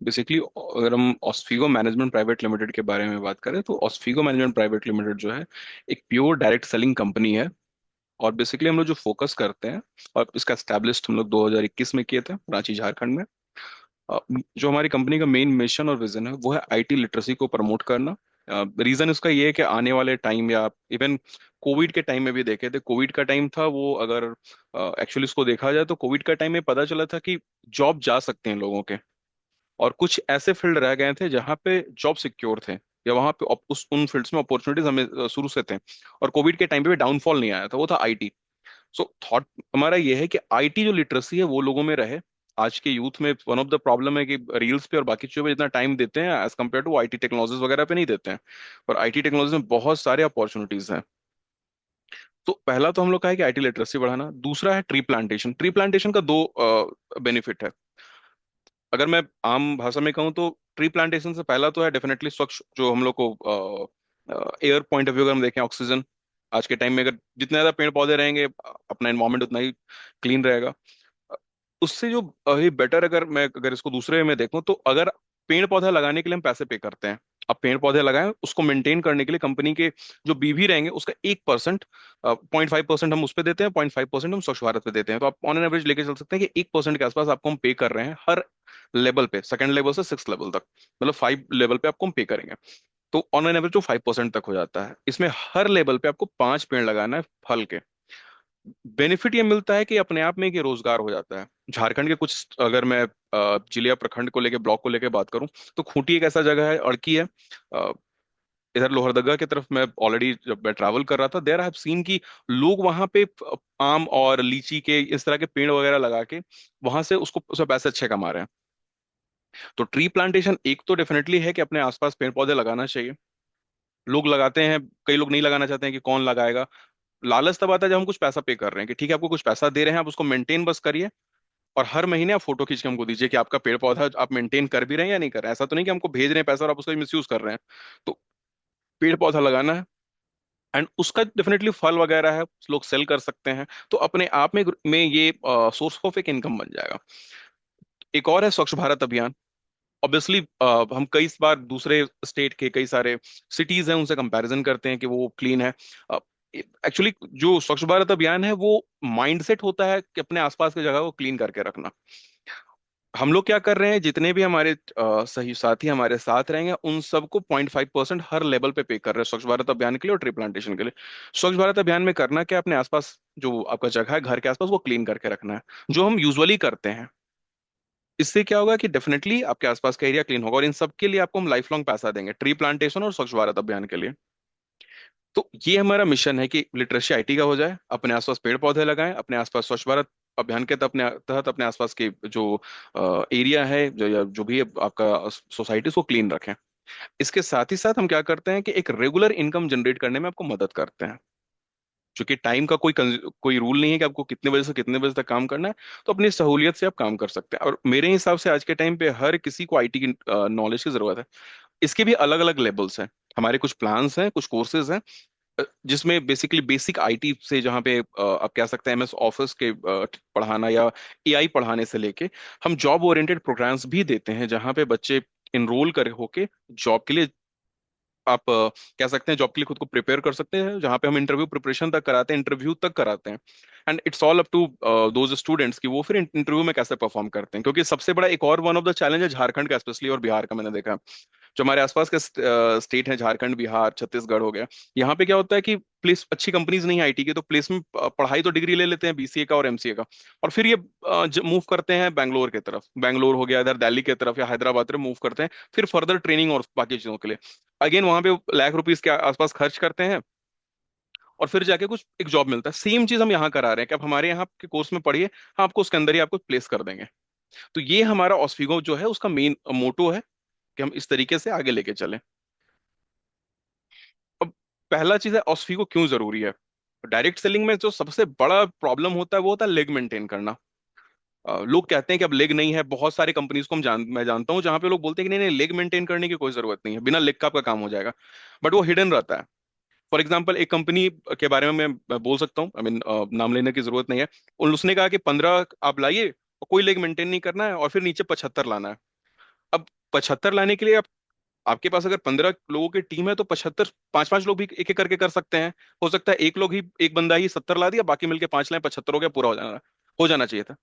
Basically अगर हम ऑस्फिगो management private limited के बारे में बात करें तो ऑस्फिगो मैनेजमेंट प्राइवेट लिमिटेड जो है एक प्योर डायरेक्ट सेलिंग कंपनी है। और बेसिकली हम लोग जो फोकस करते हैं, और इसका एस्टैब्लिश हम लोग 2021 में किए थे रांची झारखंड में। जो हमारी कंपनी का मेन मिशन और विजन है वो है आईटी लिटरेसी को प्रमोट करना। रीजन इसका ये है कि आने वाले टाइम या इवन कोविड के टाइम में भी देखे थे, कोविड का टाइम था वो, अगर एक्चुअली इसको देखा जाए तो कोविड का टाइम में पता चला था कि जॉब जा सकते हैं लोगों के, और कुछ ऐसे फील्ड रह गए थे जहाँ पे जॉब सिक्योर थे, या वहाँ पे उस उन फील्ड्स में अपॉर्चुनिटीज हमें शुरू से थे। और कोविड के टाइम पे भी डाउनफॉल नहीं आया था, वो था आईटी। सो थॉट हमारा ये है कि आईटी जो लिटरेसी है वो लोगों में रहे। आज के यूथ में वन ऑफ द प्रॉब्लम है कि रील्स पे और बाकी चीजों पे जितना टाइम देते हैं as compare to IT technologies वगैरह पे नहीं देते हैं। पर आईटी टेक्नोलॉजी में बहुत सारे अपॉर्चुनिटीज हैं। तो पहला तो हम लोग का है कि आईटी लिटरेसी बढ़ाना, दूसरा है ट्री प्लांटेशन। ट्री प्लांटेशन का दो बेनिफिट है। अगर मैं आम भाषा में कहूँ तो ट्री प्लांटेशन से पहला तो है डेफिनेटली स्वच्छ, जो हम लोग को एयर पॉइंट ऑफ व्यू अगर हम देखें, ऑक्सीजन। आज के टाइम में अगर जितने ज्यादा पेड़ पौधे रहेंगे अपना एनवायरमेंट उतना ही क्लीन रहेगा। उससे जो बेटर, अगर इसको दूसरे में देखूं तो अगर पेड़ पौधा लगाने के लिए हम पैसे पे करते हैं, अब पेड़ पौधे लगाएं उसको मेंटेन करने के लिए कंपनी के जो बीवी रहेंगे उसका 1%, 0.5% हम उस पे देते हैं, 0.5% हम स्वच्छ भारत पे देते हैं। तो आप ऑन एन एवरेज लेके चल सकते हैं कि 1% के आसपास आपको हम पे कर रहे हैं हर लेवल पे, सेकंड लेवल से सिक्स लेवल तक, मतलब 5 लेवल पे आपको हम पे करेंगे। तो ऑन एन एवरेज जो 5% तक हो जाता है, इसमें हर लेवल पे आपको 5 पेड़ लगाना है फल के। बेनिफिट ये मिलता है कि अपने आप में एक ये रोजगार हो जाता है। झारखंड के कुछ, अगर मैं जिले या प्रखंड को लेके, ब्लॉक को लेके बात करूं, तो खूंटी एक ऐसा जगह है, अड़की है। अ, इधर लोहरदगा की तरफ मैं ऑलरेडी जब मैं ट्रैवल कर रहा था, देयर आई हैव सीन कि लोग वहां पे आम और लीची के इस तरह के पेड़ वगैरह लगा के वहां से उसको उसमें पैसे अच्छे कमा रहे हैं। तो ट्री प्लांटेशन एक तो डेफिनेटली है कि अपने आसपास पेड़ पौधे लगाना चाहिए। लोग लगाते हैं, कई लोग नहीं लगाना चाहते हैं कि कौन लगाएगा। लालच तब आता है जब हम कुछ पैसा पे कर रहे हैं कि ठीक है आपको कुछ पैसा दे रहे हैं, आप उसको मेंटेन बस करिए, और हर महीने आप फोटो खींच के हमको दीजिए कि आपका पेड़ पौधा आप मेंटेन कर भी रहे हैं या नहीं कर रहे हैं। ऐसा तो नहीं कि हमको भेज रहे हैं पैसा और आप उसका मिसयूज कर रहे हैं। तो पेड़ पौधा लगाना है, एंड उसका डेफिनेटली फल वगैरह है, लोग सेल कर सकते हैं, तो अपने आप में ये सोर्स ऑफ एक इनकम बन जाएगा। एक और है स्वच्छ भारत अभियान। ऑब्वियसली हम कई बार दूसरे स्टेट के कई सारे सिटीज हैं उनसे कंपैरिजन करते हैं कि वो क्लीन है। एक्चुअली जो स्वच्छ भारत अभियान है वो माइंडसेट होता है कि अपने आसपास की जगह को क्लीन करके रखना। हम लोग क्या कर रहे हैं, जितने भी हमारे सही साथी हमारे साथ रहेंगे उन सबको 0.5% हर लेवल पे कर रहे हैं स्वच्छ भारत अभियान के लिए और ट्री प्लांटेशन के लिए। स्वच्छ भारत अभियान में करना क्या, अपने आसपास जो आपका जगह है घर के आसपास वो क्लीन करके रखना है, जो हम यूजुअली करते हैं। इससे क्या होगा कि डेफिनेटली आपके आसपास का एरिया क्लीन होगा, और इन सब के लिए आपको हम लाइफ लॉन्ग पैसा देंगे, ट्री प्लांटेशन और स्वच्छ भारत अभियान के लिए। तो ये हमारा मिशन है कि लिटरेसी आईटी का हो जाए, अपने आसपास पेड़ पौधे लगाएं, अपने आसपास स्वच्छ भारत अभियान के तहत अपने आसपास के जो एरिया है, जो या जो भी आपका सोसाइटी, उसको क्लीन रखें। इसके साथ ही साथ हम क्या करते हैं कि एक रेगुलर इनकम जनरेट करने में आपको मदद करते हैं। क्योंकि टाइम का कोई रूल नहीं है कि आपको कितने बजे से कितने बजे तक काम करना है, तो अपनी सहूलियत से आप काम कर सकते हैं। और मेरे हिसाब से आज के टाइम पे हर किसी को आईटी की नॉलेज की जरूरत है। इसके भी अलग अलग लेवल्स हैं। हमारे कुछ प्लान्स हैं, कुछ कोर्सेज हैं, जिसमें बेसिकली बेसिक आईटी से, जहाँ पे आप कह सकते हैं एमएस ऑफिस के पढ़ाना या एआई पढ़ाने से लेके हम जॉब ओरिएंटेड प्रोग्राम्स भी देते हैं, जहाँ पे बच्चे इनरोल कर होके जॉब के लिए, आप कह सकते हैं जॉब के लिए खुद को प्रिपेयर कर सकते हैं, जहाँ पे हम इंटरव्यू प्रिपरेशन तक कराते हैं, इंटरव्यू तक कराते हैं। And it's all up to those students कि वो फिर इंटरव्यू में कैसे परफॉर्म करते हैं। क्योंकि सबसे बड़ा एक और वन ऑफ द चैलेंज है झारखंड का स्पेशली, और बिहार का मैंने देखा, जो हमारे आसपास के स्टेट हैं, झारखंड, बिहार, छत्तीसगढ़ हो गया, यहाँ पे क्या होता है कि प्लेस अच्छी कंपनीज नहीं आईटी की, तो प्लेसमेंट पढ़ाई तो डिग्री ले लेते हैं बीसीए का और एमसीए का, और फिर ये मूव करते हैं बैंगलोर की तरफ, बैंगलोर हो गया, इधर दिल्ली की तरफ या हैदराबाद तरफ मूव करते हैं, फिर फर्दर ट्रेनिंग और बाकी चीजों के लिए। अगेन वहां पे लाख रुपीस के आसपास खर्च करते हैं, और फिर जाके कुछ एक जॉब मिलता है। सेम चीज हम यहाँ करा रहे हैं कि आप हमारे यहाँ के कोर्स में पढ़िए, हम आपको उसके अंदर ही आपको प्लेस कर देंगे। तो ये हमारा ऑस्फिगो जो है उसका मेन मोटो है कि हम इस तरीके से आगे लेके चलें। अब पहला चीज है ऑस्फिगो क्यों जरूरी है। डायरेक्ट सेलिंग में जो सबसे बड़ा प्रॉब्लम होता है वो होता है लेग मेंटेन करना। लोग कहते हैं कि अब लेग नहीं है, बहुत सारी कंपनीज को मैं जानता हूं जहां पे लोग बोलते हैं कि नहीं नहीं, लेग मेंटेन करने की कोई जरूरत नहीं है, बिना लेग का आपका काम हो जाएगा। बट वो हिडन रहता है। फॉर एग्जाम्पल एक कंपनी के बारे में मैं बोल सकता हूँ, आई मीन नाम लेने की जरूरत नहीं है। उसने कहा कि 15 आप लाइए और कोई लेग मेंटेन नहीं करना है, और फिर नीचे 75 लाना है। अब 75 लाने के लिए आपके पास अगर 15 लोगों की टीम है तो 75, पांच पांच लोग भी एक एक करके कर सकते हैं। हो सकता है एक लोग ही, एक बंदा ही 70 ला दिया, बाकी मिलके 5 लाए, 75 हो गया, पूरा हो जाना चाहिए था।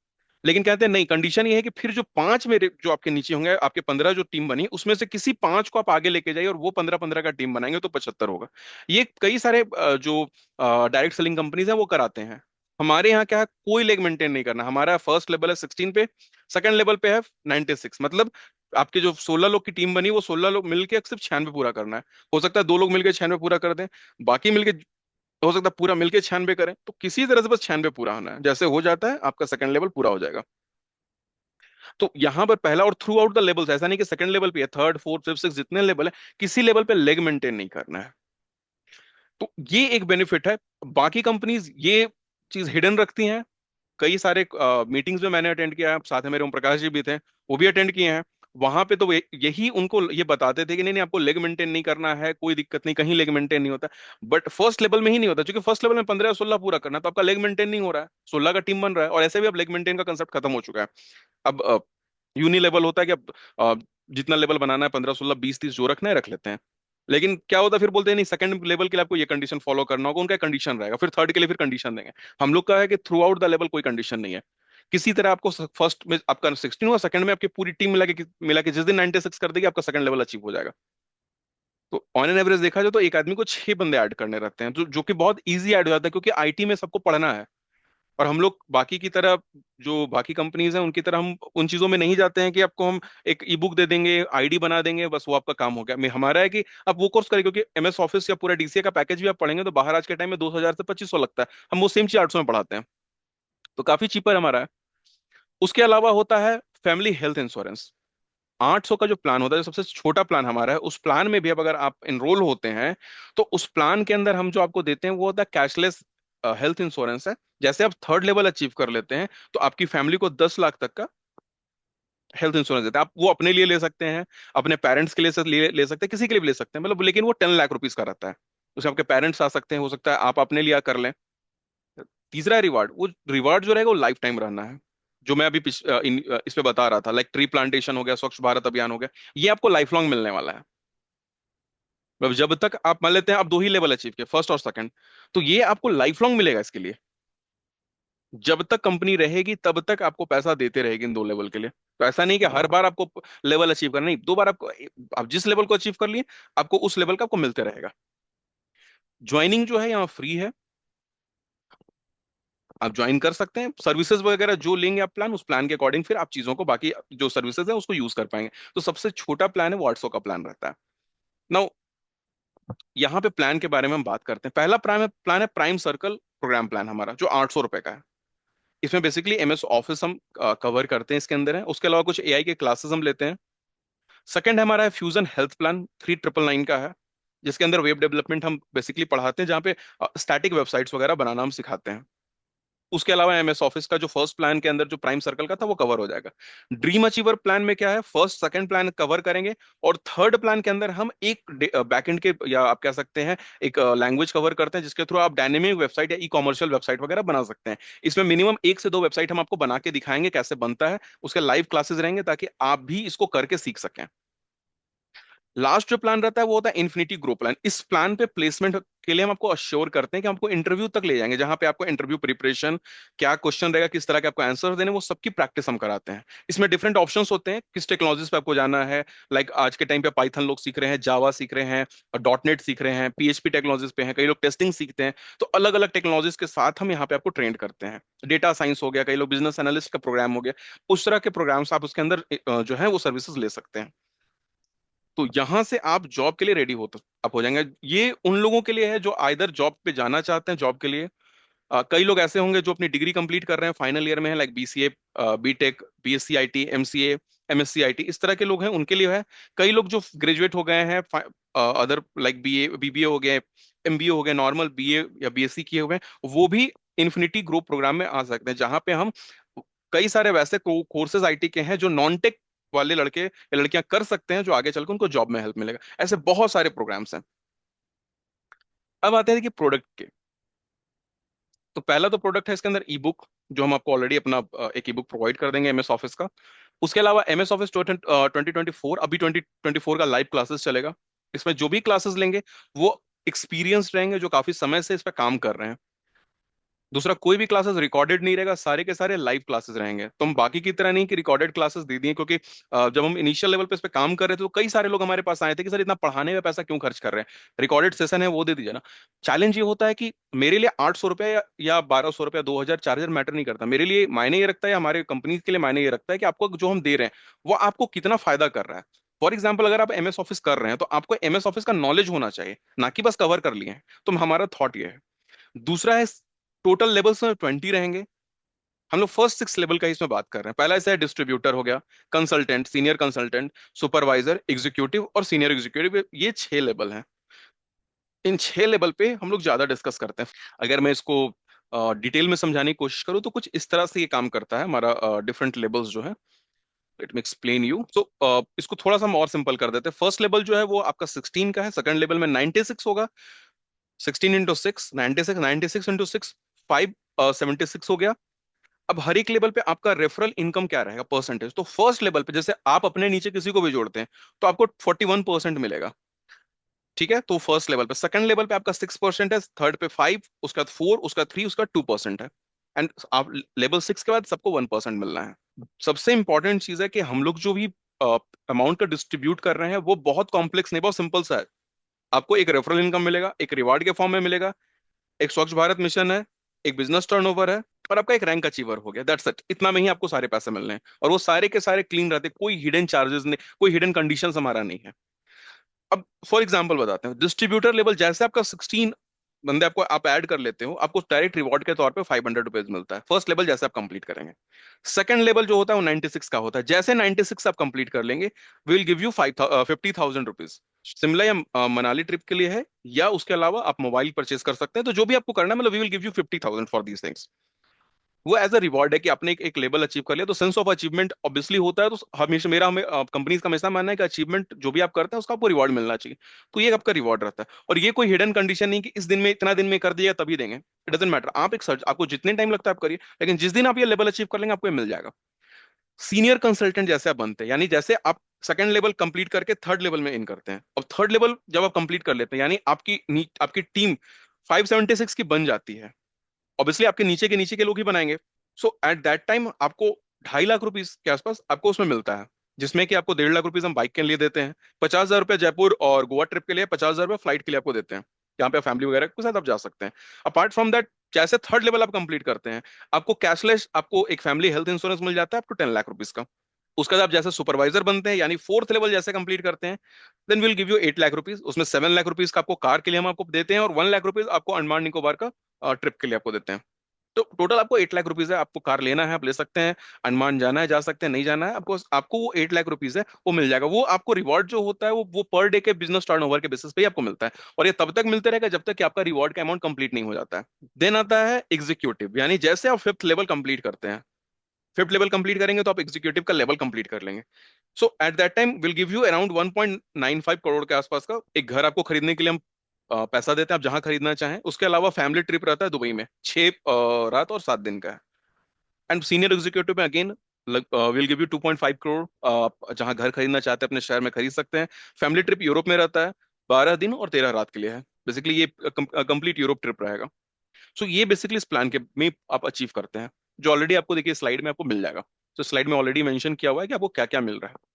लेकिन कहते हैं नहीं, कंडीशन ये है कि फिर जो 5 मेरे जो आपके नीचे होंगे, आपके 15 जो टीम बनी उसमें से किसी 5 को आप आगे लेके जाइए, और वो 15-15 का टीम बनाएंगे तो 75 होगा। ये कई सारे जो डायरेक्ट सेलिंग कंपनीज हैं वो कराते हैं। हमारे यहाँ क्या है, कोई लेग मेंटेन नहीं करना। हमारा फर्स्ट लेवल है 16 पे, सेकंड लेवल पे है 96, मतलब आपके जो 16 लोग की टीम बनी वो 16 लोग मिलके सिर्फ 96 पूरा करना है। हो सकता है 2 लोग मिलके 96 पूरा कर दें, बाकी मिलके हो सकता है पूरा मिलके 96 करें, तो किसी तरह से बस 96 पूरा होना है। जैसे हो जाता है आपका सेकंड लेवल पूरा हो जाएगा। तो यहां पर पहला, और थ्रू आउट द लेवल्स, ऐसा नहीं कि सेकंड लेवल पे है, थर्ड फोर्थ फिफ्थ सिक्स जितने लेवल है, किसी लेवल पे लेग मेंटेन नहीं करना है। तो ये एक बेनिफिट है। बाकी कंपनीज ये चीज हिडन रखती हैं। कई सारे मीटिंग्स में मैंने अटेंड किया है, साथ में मेरे ओम प्रकाश जी भी थे, वो भी अटेंड किए हैं। वहां पे तो यही उनको ये बताते थे कि नहीं नहीं, आपको लेग मेंटेन नहीं करना है, कोई दिक्कत नहीं, कहीं लेग मेंटेन नहीं होता। बट फर्स्ट लेवल में ही नहीं होता, क्योंकि फर्स्ट लेवल में 15 या 16 पूरा करना है, तो आपका लेग मेंटेन नहीं हो रहा है, 16 का टीम बन रहा है, और ऐसे भी अब लेग मेंटेन का कंसेप्ट खत्म हो चुका है। अब यूनि लेवल होता है कि अब जितना लेवल बनाना है, 15 16 20 30 जो रखना है रख लेते हैं। लेकिन क्या होता है, फिर बोलते हैं नहीं, सेकंड लेवल के लिए आपको ये कंडीशन फॉलो करना होगा, उनका कंडीशन रहेगा, फिर थर्ड के लिए फिर कंडीशन देंगे। हम लोग का है कि थ्रू आउट द लेवल कोई कंडीशन नहीं है। किसी तरह आपको फर्स्ट में आपका 16 हुआ, सेकंड में आपकी पूरी टीम मिला के जिस दिन 96 कर देगी, आपका सेकंड लेवल अचीव हो जाएगा। तो ऑन एन एवरेज देखा जाए तो एक आदमी को 6 बंदे ऐड करने रहते हैं, जो कि बहुत ईजी ऐड हो जाता है, क्योंकि आईटी में सबको पढ़ना है। और हम लोग बाकी की तरह, जो बाकी कंपनीज हैं उनकी तरह हम उन चीजों में नहीं जाते हैं कि आपको हम एक ई बुक दे देंगे, आईडी बना देंगे, बस वो आपका काम हो गया। हमारा है कि आप वो कोर्स करें, क्योंकि एमएस ऑफिस या पूरा डीसीए का पैकेज भी आप पढ़ेंगे तो बाहर आज के टाइम में 2000 से 2500 लगता है, हम वो सेम चीज 800 में पढ़ाते हैं। तो काफी चीपर हमारा है। उसके अलावा होता है फैमिली हेल्थ इंश्योरेंस। 800 का जो प्लान होता है, जो सबसे छोटा प्लान हमारा है, उस प्लान में भी अब अगर आप एनरोल होते हैं, तो उस प्लान के अंदर हम जो आपको देते हैं वो होता है कैशलेस हेल्थ इंश्योरेंस है। जैसे आप थर्ड लेवल अचीव कर लेते हैं, तो आपकी फैमिली को 10 लाख तक का हेल्थ इंश्योरेंस देते हैं। आप वो अपने लिए ले सकते हैं, अपने पेरेंट्स के लिए ले सकते हैं, किसी के लिए भी ले सकते हैं, मतलब, लेकिन वो 10 लाख रुपीज का रहता है। उसमें आपके पेरेंट्स आ सकते हैं, हो सकता है आप अपने लिए कर लें। तीसरा रिवार्ड, वो रिवार्ड जो रहेगा वो लाइफ टाइम रहना है। जो मैं अभी इस पे बता रहा था, लाइक ट्री प्लांटेशन हो गया, स्वच्छ भारत अभियान हो गया, ये आपको लाइफ लॉन्ग मिलने वाला है। मतलब जब तक आप मान लेते हैं आप 2 ही लेवल अचीव किए, फर्स्ट और सेकंड, तो ये आपको लाइफ लॉन्ग मिलेगा इसके लिए। जब तक कंपनी रहेगी तब तक आपको पैसा देते रहेगी इन 2 लेवल के लिए। तो ऐसा नहीं कि हर बार आपको लेवल अचीव करना, नहीं, 2 बार आपको, आप जिस लेवल को अचीव कर लिए, आपको उस लेवल का आपको मिलते रहेगा। ज्वाइनिंग जो है यहाँ फ्री है, आप ज्वाइन कर सकते हैं। सर्विसेज वगैरह जो लेंगे आप प्लान, उस प्लान के अकॉर्डिंग फिर आप चीजों को, बाकी जो सर्विसेज है उसको यूज कर पाएंगे। तो सबसे छोटा प्लान है वो 800 का प्लान रहता है। नाउ यहाँ पे प्लान के बारे में हम बात करते हैं। पहला प्लान है प्राइम सर्कल प्रोग्राम प्लान, हमारा जो 800 रुपए का है। इसमें बेसिकली एमएस ऑफिस हम कवर करते हैं, इसके अंदर है, उसके अलावा कुछ एआई के क्लासेस हम लेते हैं। सेकंड हमारा है फ्यूजन हेल्थ प्लान, 3999 का है, जिसके अंदर वेब डेवलपमेंट हम बेसिकली पढ़ाते हैं, जहाँ पे स्टैटिक वेबसाइट्स वगैरह बनाना हम सिखाते हैं। उसके अलावा एमएस ऑफिस का जो फर्स्ट प्लान के अंदर जो प्राइम सर्कल का था वो कवर हो जाएगा। ड्रीम अचीवर प्लान में क्या है, फर्स्ट सेकंड प्लान कवर करेंगे, और थर्ड प्लान के अंदर हम एक बैकएंड के, या आप कह सकते हैं एक लैंग्वेज कवर करते हैं, जिसके थ्रू आप डायनेमिक वेबसाइट या ई कॉमर्शियल वेबसाइट वगैरह बना सकते हैं। इसमें मिनिमम 1 से 2 वेबसाइट हम आपको बना के दिखाएंगे कैसे बनता है, उसके लाइव क्लासेस रहेंगे, ताकि आप भी इसको करके सीख सकें। लास्ट जो प्लान रहता है वो होता है इन्फिनिटी ग्रो प्लान। इस प्लान पे प्लेसमेंट के लिए हम आपको अश्योर करते हैं कि हम आपको इंटरव्यू तक ले जाएंगे, जहां पे आपको इंटरव्यू प्रिपरेशन, क्या क्वेश्चन रहेगा, किस तरह के आपको आंसर देने, वो सबकी प्रैक्टिस हम कराते हैं। इसमें डिफरेंट ऑप्शंस होते हैं, किस टेक्नोलॉजीज पे आपको जाना है। लाइक आज के टाइम पे पाइथन लोग सीख रहे हैं, जावा सीख रहे हैं, डॉट नेट सीख रहे हैं, पीएचपी टेक्नोलॉजीज पे हैं, कई लोग टेस्टिंग सीखते हैं। तो अलग अलग टेक्नोलॉजीज के साथ हम यहाँ पे आपको ट्रेंड करते हैं। डेटा साइंस हो गया, कई लोग बिजनेस एनालिस्ट का प्रोग्राम हो गया, उस तरह के प्रोग्राम्स आप उसके अंदर जो है वो सर्विसेज ले सकते हैं। तो यहां से आप जॉब के लिए रेडी आप हो जाएंगे। ये उन लोगों के लिए है जो आइदर जॉब पे जाना चाहते हैं, जॉब के लिए। कई लोग ऐसे होंगे जो अपनी डिग्री कंप्लीट कर रहे हैं, फाइनल ईयर में है, like BCA, BTech, BSc IT, MCA, MSc IT, इस तरह के लोग हैं, उनके लिए है। कई लोग जो ग्रेजुएट हो गए हैं, अदर लाइक बीए बीबीए हो गए, एमबीए हो गए, नॉर्मल बीए या बीएससी किए हुए हैं, वो भी इन्फिनिटी ग्रुप प्रोग्राम में आ सकते हैं, जहां पे हम कई सारे वैसे कोर्सेज आईटी के हैं जो नॉन टेक वाले लड़के या लड़कियां कर सकते हैं, जो आगे चलकर उनको जॉब में हेल्प मिलेगा। ऐसे बहुत सारे प्रोग्राम्स हैं। अब आते हैं कि प्रोडक्ट के। तो पहला तो प्रोडक्ट है इसके अंदर ई बुक, जो हम आपको ऑलरेडी अपना एक ई बुक प्रोवाइड कर देंगे एमएस ऑफिस का। उसके अलावा एमएस ऑफिस 2024, अभी 2024 का लाइव क्लासेस चलेगा। इसमें जो भी क्लासेस लेंगे वो एक्सपीरियंस रहेंगे, जो काफी समय से इस पर काम कर रहे हैं। दूसरा, कोई भी क्लासेस रिकॉर्डेड नहीं रहेगा, सारे के सारे लाइव क्लासेस रहेंगे। तो हम बाकी की तरह नहीं कि रिकॉर्डेड क्लासेस दे दिए, क्योंकि जब हम इनिशियल लेवल पे इस पे काम कर रहे थे तो कई सारे लोग हमारे पास आए थे कि सर इतना पढ़ाने में पैसा क्यों खर्च कर रहे हैं, रिकॉर्डेड सेशन है वो दे दीजिए ना। चैलेंज ये होता है कि मेरे लिए 800 रुपया या 1200 रुपया, 2000, 4000 मैटर नहीं करता। मेरे लिए मायने ये रखता है, या हमारे कंपनी के लिए मायने ये रखता है कि आपको जो हम दे रहे हैं वो आपको कितना फायदा कर रहा है। फॉर एग्जाम्पल, अगर आप एमएस ऑफिस कर रहे हैं तो आपको एमएस ऑफिस का नॉलेज होना चाहिए, ना कि बस कवर कर लिए हैं। तो हमारा थॉट ये है। दूसरा है, टोटल लेवल्स में 20 रहेंगे। हम लोग फर्स्ट 6 लेवल का ही इसमें बात कर रहे हैं। पहला ऐसा है डिस्ट्रीब्यूटर हो गया, consultant, senior consultant, supervisor, executive और सीनियर एग्जीक्यूटिव, ये 6 लेवल हैं। इन 6 लेवल पे हम लोग ज्यादा डिस्कस करते हैं। अगर मैं इसको डिटेल में समझाने की कोशिश करूँ तो कुछ इस तरह से ये काम करता है हमारा डिफरेंट लेवल्स जो है। Let me explain you. So इसको थोड़ा सा हम और सिंपल कर देते हैं। फर्स्ट लेवल जो है वो आपका 16 का है, सेकंड लेवल में 96 होगा। 16 × 6 96, 96 × 6 576 हो गया। अब हर एक लेवल पे आपका रेफरल इनकम क्या रहेगा, परसेंटेज। तो फर्स्ट लेवल पे जैसे आप अपने नीचे किसी को भी जोड़ते हैं तो आपको 41% मिलेगा। ठीक है, तो फर्स्ट लेवल पे। सेकंड लेवल पे आपका 6% है, थर्ड पे 5, उसका 4, उसका 3, उसका 2% है। एंड आप लेवल 6 के बाद सबको 1% मिलना है। सबसे इंपॉर्टेंट चीज है कि हम लोग जो भी अमाउंट का डिस्ट्रीब्यूट कर रहे हैं वो बहुत कॉम्प्लेक्स नहीं, बहुत सिंपल सा है। आपको एक रेफरल इनकम मिलेगा, एक रिवार्ड के फॉर्म में मिलेगा, एक स्वच्छ भारत मिशन है, एक बिजनेस टर्नओवर है, और आपका एक रैंक अचीवर हो गया। That's it. इतना में ही आपको सारे पैसे मिलने हैं, और वो सारे के सारे क्लीन रहते हैं, कोई हिडन चार्जेस नहीं, कोई हिडन कंडीशंस हमारा नहीं है। अब फॉर एग्जांपल बताते हैं, डिस्ट्रीब्यूटर लेवल जैसे आपका 16 बंदे आपको आप ऐड कर लेते हो, आपको डायरेक्ट रिवॉर्ड के तौर पे ₹500 मिलता है, फर्स्ट लेवल जैसे आप कंप्लीट करेंगे। सेकंड लेवल जो होता है वो 96 का होता है। जैसे 96 आप कंप्लीट कर लेंगे, will give you 50,000 rupees. Shimla या मनाली ट्रिप के लिए है, या उसके अलावा आप मोबाइल परचेज कर सकते हैं। तो जो भी आपको करना है, मतलब we will give you 50,000 for these things. वो एज अ रिवॉर्ड है कि आपने एक लेवल अचीव कर लिया, तो सेंस ऑफ अचीवमेंट ऑब्वियसली होता है। तो हमेशा मेरा हमें कंपनीज का हमेशा मानना है कि अचीवमेंट जो भी आप करते हैं उसका आपको रिवॉर्ड मिलना चाहिए। तो ये आपका रिवॉर्ड रहता है, और ये कोई हिडन कंडीशन नहीं कि इस दिन में इतना दिन में कर दिया तभी देंगे। इट डजेंट मैटर, आप एक सर्च, आपको जितने टाइम लगता है आप करिए, लेकिन जिस दिन आप ये लेवल अचीव कर लेंगे आपको ये मिल जाएगा। सीनियर कंसल्टेंट जैसे आप बनते हैं, यानी जैसे आप सेकंड लेवल कंप्लीट करके थर्ड लेवल में इन करते हैं। अब थर्ड लेवल जब आप कंप्लीट कर लेते हैं, यानी आपकी टीम 576 की बन जाती है। ऑब्वियसली आपके नीचे के लोग ही बनाएंगे। सो एट दैट टाइम आपको 2.5 लाख रुपीज के आसपास आपको उसमें मिलता है, जिसमें कि आपको 1.5 लाख रुपीज हम बाइक के लिए देते हैं, 50,000 रुपया जयपुर और गोवा ट्रिप के लिए, 50,000 रुपया फ्लाइट के लिए आपको देते हैं, जहाँ पे फैमिली वगैरह के साथ आप जा सकते हैं। अपार्ट फ्रॉम दैट, जैसे थर्ड लेवल आप कंप्लीट करते हैं, आपको कैशलेस, आपको एक फैमिली हेल्थ इंश्योरेंस मिल जाता है अप टू 10 लाख रुपीज का। उसके बाद आप जैसे सुपरवाइजर बनते हैं, यानी फोर्थ लेवल जैसे कंप्लीट करते हैं, then will give you 8 lakh rupees. उसमें 7 लाख रुपीज का आपको कार के लिए हम आपको देते हैं, और 1 लाख रुपीज आपको अंडमान निकोबार का ट्रिप के लिए आपको देते हैं। तो टोटल आपको 8 लाख रुपीज है। आपको कार लेना है आप ले सकते हैं, अंडमान जाना है जा सकते हैं, नहीं जाना है आपको आपको वो 8 लाख रुपीज है वो मिल जाएगा। वो आपको रिवॉर्ड जो होता है वो पर डे के बिजनेस टर्नओवर के बेसिस पे ही आपको मिलता है, और ये तब तक मिलते रहेगा जब तक कि आपका रिवॉर्ड का अमाउंट कंप्लीट नहीं हो जाता है। देन आता है एग्जीक्यूटिव, यानी जैसे आप फिफ्थ लेवल कंप्लीट करते हैं, फिफ्थ लेवल कंप्लीट करेंगे तो आप एग्जीक्यूटिव का लेवल कंप्लीट कर लेंगे। So at that time will give you around 1.95 crore के आसपास का एक घर आपको खरीदने के लिए हम पैसा देते हैं, आप जहां खरीदना चाहें। उसके अलावा फैमिली ट्रिप रहता है दुबई में, 6 रात और 7 दिन का है। एंड सीनियर एग्जीक्यूटिव में again will give you 2.5 crore, आप जहां घर खरीदना चाहते हैं अपने शहर में खरीद सकते हैं। फैमिली ट्रिप यूरोप में रहता है, 12 दिन और 13 रात के लिए है। बेसिकली ये कंप्लीट यूरोप ट्रिप रहेगा। सो ये बेसिकली इस प्लान के में आप अचीव करते हैं, जो ऑलरेडी आपको देखिए स्लाइड में आपको मिल जाएगा। तो स्लाइड में ऑलरेडी मेंशन किया हुआ है कि आपको क्या क्या मिल रहा है।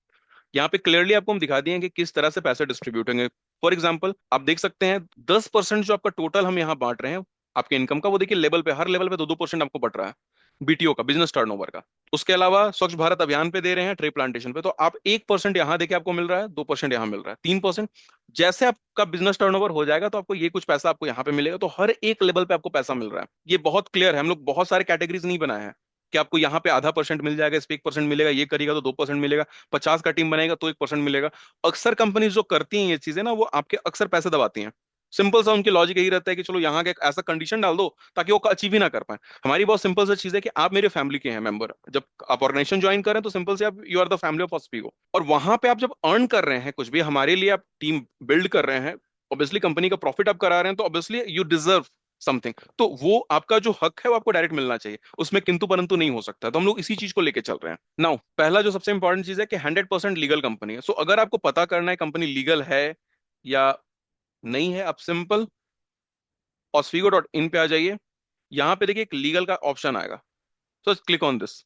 यहाँ पे क्लियरली आपको हम दिखा दिए हैं कि किस तरह से पैसे डिस्ट्रीब्यूट होंगे। फॉर एग्जाम्पल आप देख सकते हैं 10% जो आपका टोटल हम यहाँ बांट रहे हैं आपके इनकम का, वो देखिए लेवल पे, हर लेवल पे 2-2% आपको बढ़ रहा है, बीटीओ का, बिजनेस टर्नओवर का। उसके अलावा स्वच्छ भारत अभियान पे दे रहे हैं, ट्री प्लांटेशन पे, तो आप 1% यहाँ देखिए आपको मिल रहा है, 2% यहाँ मिल रहा है, 3%। जैसे आपका बिजनेस टर्नओवर हो जाएगा तो आपको ये कुछ पैसा आपको यहाँ पे मिलेगा। तो हर एक लेवल पे आपको पैसा मिल रहा है। ये बहुत क्लियर है, हम लोग बहुत सारे कैटेगरीज नहीं बनाए हैं कि आपको यहाँ पे ½ % मिल जाएगा, इस पे 1% मिलेगा, ये करेगा तो 2% मिलेगा, 50 का टीम बनाएगा तो 1% मिलेगा। अक्सर कंपनीज जो करती हैं ये चीजें ना, वो आपके अक्सर पैसे दबाती हैं। सिंपल सा उनकी लॉजिक यही रहता है कि चलो यहाँ का एक ऐसा कंडीशन डाल दो ताकि वो अचीव ही ना कर पाए। हमारी बहुत सिंपल सा चीज है कि आप मेरे फैमिली के हैं मेंबर, जब आप ऑर्गेनाइजेशन ज्वाइन करें तो सिंपल से आप you are the family of ऑस्पिगो, और वहां पे आप जब अर्न कर रहे हैं कुछ भी हमारे लिए, आप टीम बिल्ड कर रहे हैं, ऑब्वियसली कंपनी का प्रॉफिट आप करा रहे हैं, तो ऑब्वियसली यू डिजर्व समथिंग। तो वो आपका जो हक है वो आपको डायरेक्ट मिलना चाहिए, उसमें किंतु परंतु नहीं हो सकता। तो हम लोग इसी चीज को लेके चल रहे हैं। नाउ पहला जो सबसे इंपॉर्टेंट चीज है कि 100% लीगल कंपनी है। सो अगर आपको पता करना है कंपनी लीगल है या नहीं है, आप सिंपल osfigo.in पे आ जाइए। यहाँ पे देखिए एक लीगल का ऑप्शन आएगा, सो क्लिक ऑन दिस।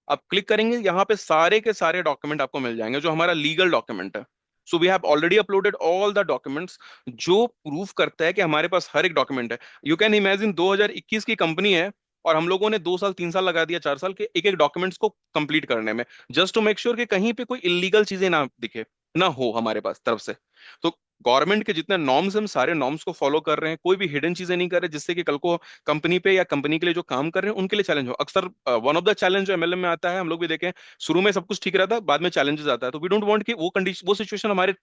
आप क्लिक करेंगे, यहाँ पे सारे के सारे डॉक्यूमेंट आपको मिल जाएंगे जो हमारा लीगल डॉक्यूमेंट है। So we have already uploaded all the documents जो प्रूफ करता है कि हमारे पास हर एक डॉक्यूमेंट है। यू कैन इमेजिन 2021 की कंपनी है और हम लोगों ने 2 साल 3 साल लगा दिया, 4 साल के एक एक डॉक्यूमेंट्स को कंप्लीट करने में, जस्ट टू मेक श्योर कि कहीं पे कोई इलीगल चीजें ना दिखे, ना हो हमारे पास तरफ से। तो गवर्नमेंट के जितने नॉर्म्स, हम सारे नॉर्म्स को फॉलो कर रहे हैं, कोई भी हिडन चीजें नहीं कर रहे जिससे कि कल को कंपनी पे या कंपनी के लिए जो काम कर रहे हैं उनके लिए चैलेंज हो। अक्सर वन ऑफ द चैलेंज जो एमएलएम में आता है, हम लोग भी देखें, शुरू में सब कुछ ठीक रहता है, बाद में चैलेंजेस आता है। तो वी डोंट वांट कि वो कंडीशन, वो सिचुएशन हमारे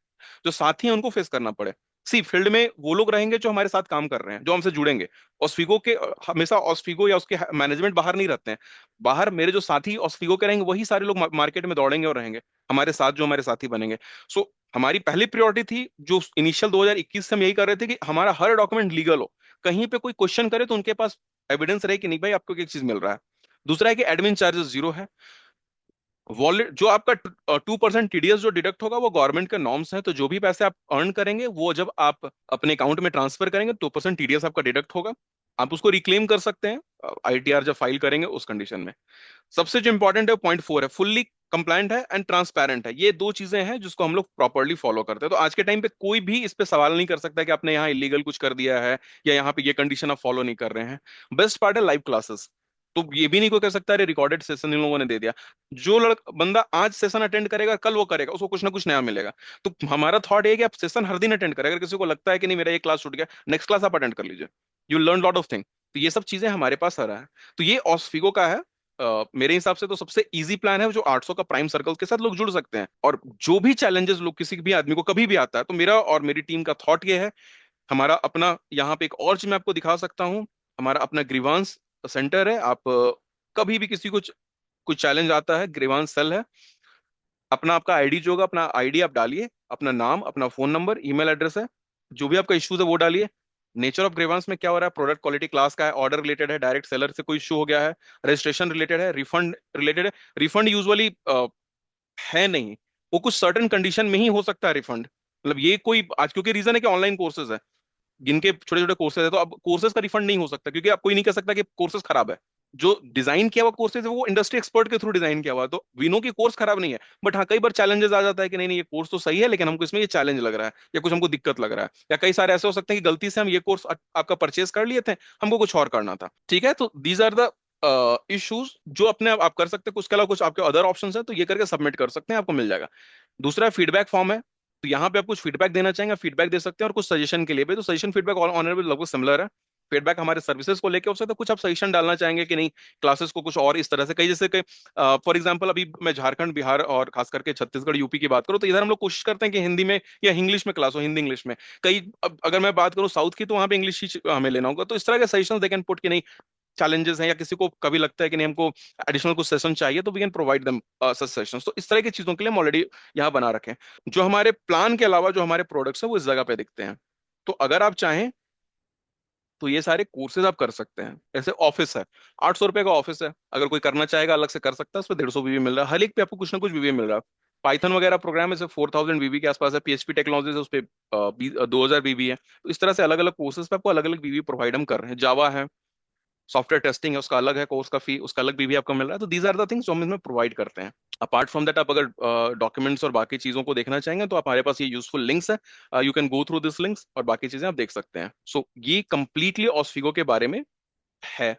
जो साथी हैं उनको फेस करना पड़े। सी फील्ड में वो लोग रहेंगे जो हमारे साथ काम कर रहे हैं, जो हमसे जुड़ेंगे। ऑस्फिगो के हमेशा ऑस्फिगो या उसके मैनेजमेंट बाहर नहीं रहते हैं। बाहर मेरे जो साथी ऑस्फिगो के रहेंगे वही सारे लोग मार्केट में दौड़ेंगे और रहेंगे हमारे साथ, जो हमारे साथी बनेंगे। सो हमारी पहली प्रायोरिटी थी, जो इनिशियल 2021 से हम यही कर रहे थे, कि हमारा हर डॉक्यूमेंट लीगल हो। कहीं पे कोई क्वेश्चन करे तो उनके पास एविडेंस रहे कि नहीं भाई आपको एक चीज मिल रहा है। दूसरा है कि एडमिन चार्जेस जीरो है। वॉलेट जो आपका 2% टीडीएस जो डिडक्ट होगा वो गवर्नमेंट के नॉर्म्स हैं, तो जो भी पैसे आप अर्न करेंगे वो जब आप अपने अकाउंट में ट्रांसफर करेंगे 2% टीडीएस आपका डिडक्ट होगा। आप उसको रिक्लेम कर सकते हैं आईटीआर जब फाइल करेंगे उस कंडीशन में। सबसे जो इंपॉर्टेंट है पॉइंट 4 है, फुल्ली कंप्लायंट है एंड ट्रांसपेरेंट है। ये दो चीजें हैं जिसको हम लोग प्रॉपरली फॉलो करते हैं। तो आज के टाइम पे कोई भी इस पे सवाल नहीं कर सकता कि आपने यहाँ इलीगल कुछ कर दिया है या यहाँ पे ये कंडीशन आप फॉलो नहीं कर रहे हैं। बेस्ट पार्ट है लाइव क्लासेस। तो ये भी नहीं कोई कह सकता अरे रिकॉर्डेड सेशन इन लोगों ने दे दिया। जो बंदा आज सेशन अटेंड करेगा कल वो करेगा, उसको कुछ ना कुछ नया मिलेगा। तो हमारा थॉट ये है कि आप सेशन हर दिन अटेंड करें। अगर किसी को लगता है कि नहीं मेरा ये क्लास छूट गया, नेक्स्ट क्लास आप अटेंड कर लीजिए, you learn lot of thing. तो ये सब चीजें हमारे पास आ रहा है। तो ये ऑस्फिगो का है। मेरे हिसाब से तो सबसे इजी प्लान है जो 800 का प्राइम सर्कल के साथ लोग जुड़ सकते हैं। और जो भी चैलेंजेस लोग किसी भी आदमी को कभी भी आता है, तो मेरा और मेरी टीम का थॉट ये है, हमारा अपना यहाँ पे एक और चीज मैं आपको दिखा सकता हूँ। हमारा अपना ग्रीवांस सेंटर है। आप कभी भी किसी को कुछ चैलेंज आता है, ग्रीवांस सेल है। अपना आपका आईडी जो होगा, अपना आईडी आप डालिए, अपना नाम, अपना फोन नंबर, ईमेल एड्रेस है, जो भी आपका इश्यूज है वो डालिए। नेचर ऑफ ग्रीवांस में क्या हो रहा है, प्रोडक्ट क्वालिटी क्लास का है, ऑर्डर रिलेटेड है, डायरेक्ट सेलर से कोई इशू हो गया है, रजिस्ट्रेशन रिलेटेड है, रिफंड रिलेटेड है। रिफंड यूजुअली है नहीं, वो कुछ सर्टेन कंडीशन में ही हो सकता है रिफंड। मतलब ये कोई आज क्योंकि रीजन है कि ऑनलाइन कोर्सेज है, जिनके छोटे छोटे कोर्सेज है, तो अब कोर्सेज का रिफंड नहीं हो सकता क्योंकि आप कोई नहीं कह सकता कि कोर्सेज खराब है। जो डिजाइन किया हुआ कोर्सेज है वो इंडस्ट्री एक्सपर्ट के थ्रू डिजाइन किया हुआ है, तो वी नो कि कोर्स खराब नहीं है। बट हाँ, कई बार चैलेंजेस आ जाता है कि नहीं नहीं ये कोर्स तो सही है लेकिन हमको इसमें ये चैलेंज लग रहा है या कुछ हमको दिक्कत लग रहा है, या कई सारे ऐसे हो सकते हैं कि गलती से हम ये कोर्स आपका परचेज कर लिए थे, हमको कुछ और करना था। ठीक है, तो दीज आर द इश्यूज जो अपने आप कर सकते हैं। कुछ के अलावा कुछ आपके अदर ऑप्शंस हैं तो ये करके सबमिट कर सकते हैं, आपको मिल जाएगा। दूसरा फीडबैक फॉर्म है। तो यहाँ पे आप कुछ फीडबैक देना चाहेंगे, फीडबैक दे सकते हैं। और कुछ सजेशन के लिए भी, तो सजेशन फीडबैक ऑनर लगभग सिमिलर है। फीडबैक हमारे सर्विसेज को लेके हो सकता है, कुछ आप सजेशन डालना चाहेंगे कि नहीं क्लासेस को कुछ और इस तरह से, कई जैसे कि फॉर एग्जांपल अभी मैं झारखंड, बिहार और खास करके छत्तीसगढ़, यूपी की बात करूँ, तो इधर हम लोग कोशिश करते हैं कि हिंदी में या इंग्लिश में क्लास हो, हिंदी इंग्लिश में। कई अब अगर मैं बात करूँ साउथ की, तो वहाँ पे इंग्लिश ही हमें लेना होगा। तो इस तरह के सजेशन दे कैन पुट कि नहीं चैलेंजेस हैं, या किसी को कभी लगता है कि नहीं हमको एडिशनल कुछ सेशन चाहिए, तो we can provide them such sessions. तो इस तरह की चीजों के लिए हम ऑलरेडी यहाँ बना रखे हैं। जो हमारे प्लान के अलावा जो हमारे प्रोडक्ट्स हैं वो इस जगह पे दिखते हैं। तो अगर आप चाहें तो ये सारे कोर्सेज आप कर सकते हैं। ऐसे ऑफिस है, 800 रुपए का ऑफिस है, अगर कोई करना चाहेगा अलग से कर सकता है। उस पर 150 बीबी मिल रहा है, हर एक पे आपको कुछ ना कुछ बीबी मिल रहा है। पाइथन वगैरह प्रोग्राम है, 4000 बीबी के आसपास है। पीएचपी टेक्नोलॉजीज है, उस पे 2000 बीबी है। तो इस तरह से अलग अलग कोर्सेज पे आपको अलग अलग बीबी प्रोवाइड हम कर रहे हैं। जावा है, सॉफ्टवेयर टेस्टिंग है, उसका अलग है कोर्स का फी, उसका अलग भी आपको मिल रहा है। तो दीज आर द थिंग्स जो हम इसमें प्रोवाइड करते हैं। अपार्ट फ्रॉम दैट, आप अगर डॉक्यूमेंट्स और बाकी चीजों को देखना चाहेंगे तो आप, हमारे पास ये यूजफुल लिंक्स है, you can go through this links और बाकी चीजें आप देख सकते हैं। सो ये कंप्लीटली ऑस्फिगो के बारे में है।